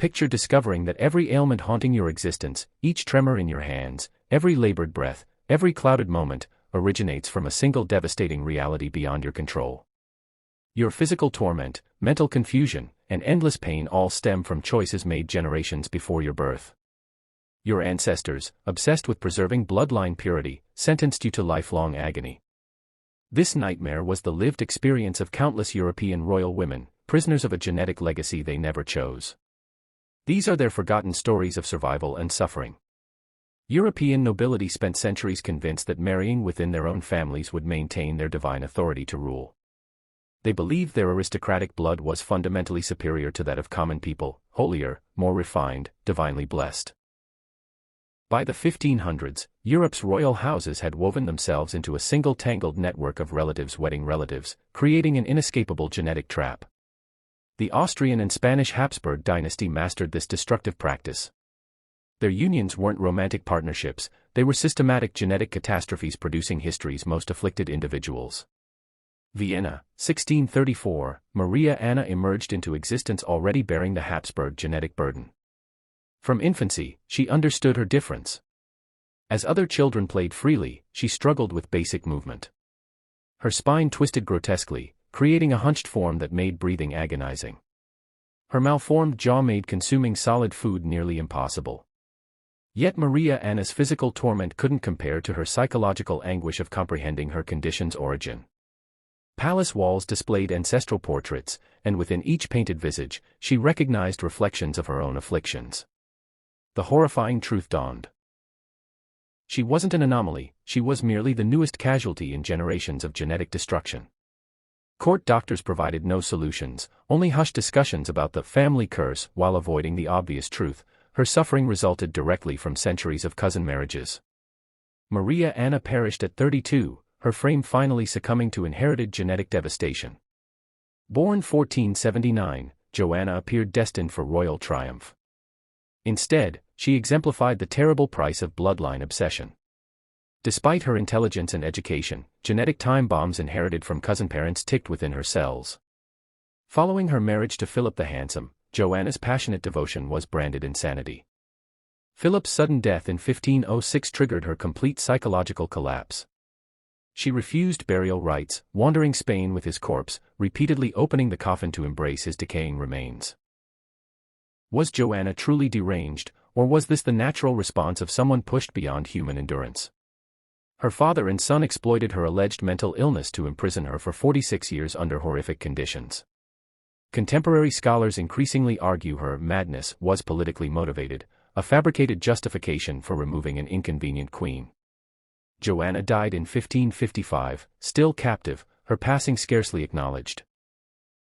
Picture discovering that every ailment haunting your existence, each tremor in your hands, every labored breath, every clouded moment, originates from a single devastating reality beyond your control. Your physical torment, mental confusion, and endless pain all stem from choices made generations before your birth. Your ancestors, obsessed with preserving bloodline purity, sentenced you to lifelong agony. This nightmare was the lived experience of countless European royal women, prisoners of a genetic legacy they never chose. These are their forgotten stories of survival and suffering. European nobility spent centuries convinced that marrying within their own families would maintain their divine authority to rule. They believed their aristocratic blood was fundamentally superior to that of common people, holier, more refined, divinely blessed. By the 1500s, Europe's royal houses had woven themselves into a single tangled network of relatives wedding relatives, creating an inescapable genetic trap. The Austrian and Spanish Habsburg dynasty mastered this destructive practice. Their unions weren't romantic partnerships, they were systematic genetic catastrophes producing history's most afflicted individuals. Vienna, 1634, Maria Anna emerged into existence already bearing the Habsburg genetic burden. From infancy, she understood her difference. As other children played freely, she struggled with basic movement. Her spine twisted grotesquely, creating a hunched form that made breathing agonizing. Her malformed jaw made consuming solid food nearly impossible. Yet Maria Anna's physical torment couldn't compare to her psychological anguish of comprehending her condition's origin. Palace walls displayed ancestral portraits, and within each painted visage, she recognized reflections of her own afflictions. The horrifying truth dawned. She wasn't an anomaly, she was merely the newest casualty in generations of genetic destruction. Court doctors provided no solutions, only hushed discussions about the family curse while avoiding the obvious truth. Her suffering resulted directly from centuries of cousin marriages. Maria Anna perished at 32, her frame finally succumbing to inherited genetic devastation. Born 1479, Joanna appeared destined for royal triumph. Instead, she exemplified the terrible price of bloodline obsession. Despite her intelligence and education, genetic time bombs inherited from cousin parents ticked within her cells. Following her marriage to Philip the Handsome, Joanna's passionate devotion was branded insanity. Philip's sudden death in 1506 triggered her complete psychological collapse. She refused burial rites, wandering Spain with his corpse, repeatedly opening the coffin to embrace his decaying remains. Was Joanna truly deranged, or was this the natural response of someone pushed beyond human endurance? Her father and son exploited her alleged mental illness to imprison her for 46 years under horrific conditions. Contemporary scholars increasingly argue her madness was politically motivated, a fabricated justification for removing an inconvenient queen. Joanna died in 1555, still captive, her passing scarcely acknowledged.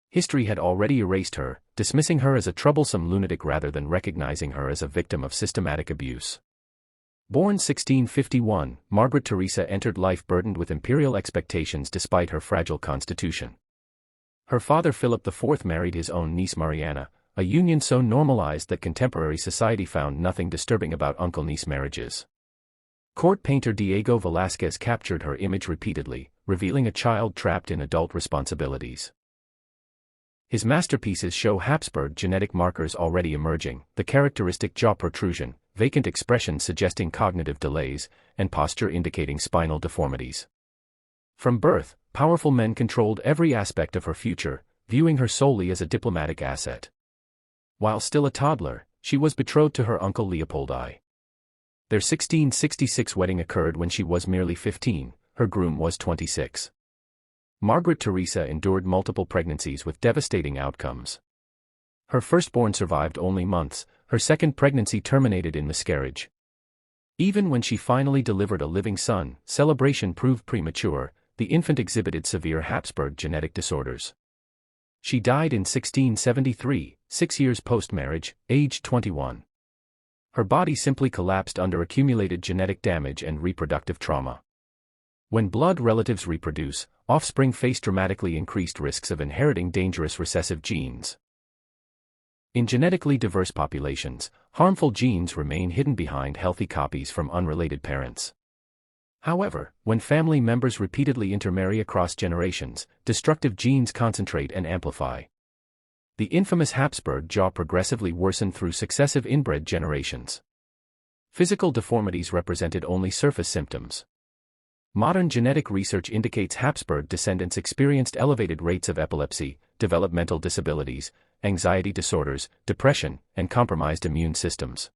History had already erased her, dismissing her as a troublesome lunatic rather than recognizing her as a victim of systematic abuse. Born 1651, Margaret Teresa entered life burdened with imperial expectations despite her fragile constitution. Her father Philip IV married his own niece Mariana, a union so normalized that contemporary society found nothing disturbing about uncle-niece marriages. Court painter Diego Velázquez captured her image repeatedly, revealing a child trapped in adult responsibilities. His masterpieces show Habsburg genetic markers already emerging, the characteristic jaw protrusion, vacant expression suggesting cognitive delays, and posture indicating spinal deformities. From birth, powerful men controlled every aspect of her future, viewing her solely as a diplomatic asset. While still a toddler, she was betrothed to her uncle Leopold I. Their 1666 wedding occurred when she was merely 15, her groom was 26. Margaret Teresa endured multiple pregnancies with devastating outcomes. Her firstborn survived only months, her second pregnancy terminated in miscarriage. Even when she finally delivered a living son, celebration proved premature, the infant exhibited severe Habsburg genetic disorders. She died in 1673, 6 years post-marriage, aged 21. Her body simply collapsed under accumulated genetic damage and reproductive trauma. When blood relatives reproduce, offspring face dramatically increased risks of inheriting dangerous recessive genes. In genetically diverse populations, harmful genes remain hidden behind healthy copies from unrelated parents. However, when family members repeatedly intermarry across generations, destructive genes concentrate and amplify. The infamous Habsburg jaw progressively worsened through successive inbred generations. Physical deformities represented only surface symptoms. Modern genetic research indicates Habsburg descendants experienced elevated rates of epilepsy, developmental disabilities, anxiety disorders, depression, and compromised immune systems.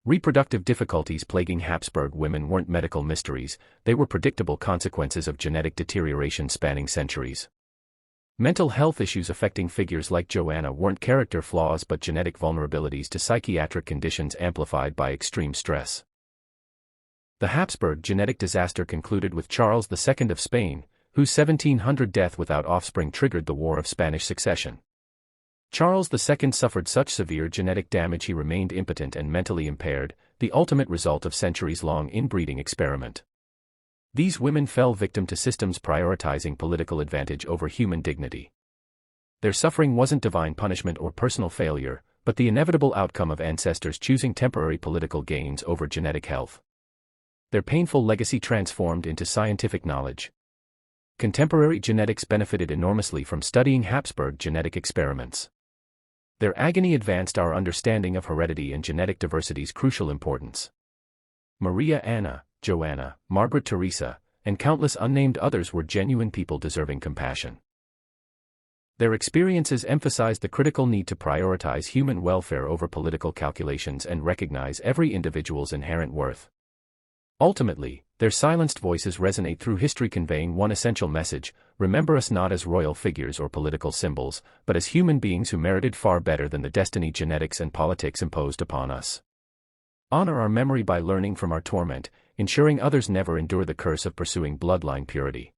Reproductive difficulties plaguing Habsburg women weren't medical mysteries, they were predictable consequences of genetic deterioration spanning centuries. Mental health issues affecting figures like Joanna weren't character flaws but genetic vulnerabilities to psychiatric conditions amplified by extreme stress. The Habsburg genetic disaster concluded with Charles II of Spain, whose 1700 death without offspring triggered the War of Spanish Succession. Charles II suffered such severe genetic damage he remained impotent and mentally impaired, the ultimate result of centuries-long inbreeding experiment. These women fell victim to systems prioritizing political advantage over human dignity. Their suffering wasn't divine punishment or personal failure, but the inevitable outcome of ancestors choosing temporary political gains over genetic health. Their painful legacy transformed into scientific knowledge. Contemporary genetics benefited enormously from studying Habsburg genetic experiments. Their agony advanced our understanding of heredity and genetic diversity's crucial importance. Maria Anna, Joanna, Margaret Teresa, and countless unnamed others were genuine people deserving compassion. Their experiences emphasized the critical need to prioritize human welfare over political calculations and recognize every individual's inherent worth. Ultimately, their silenced voices resonate through history, conveying one essential message: remember us not as royal figures or political symbols, but as human beings who merited far better than the destiny genetics and politics imposed upon us. Honor our memory by learning from our torment, ensuring others never endure the curse of pursuing bloodline purity.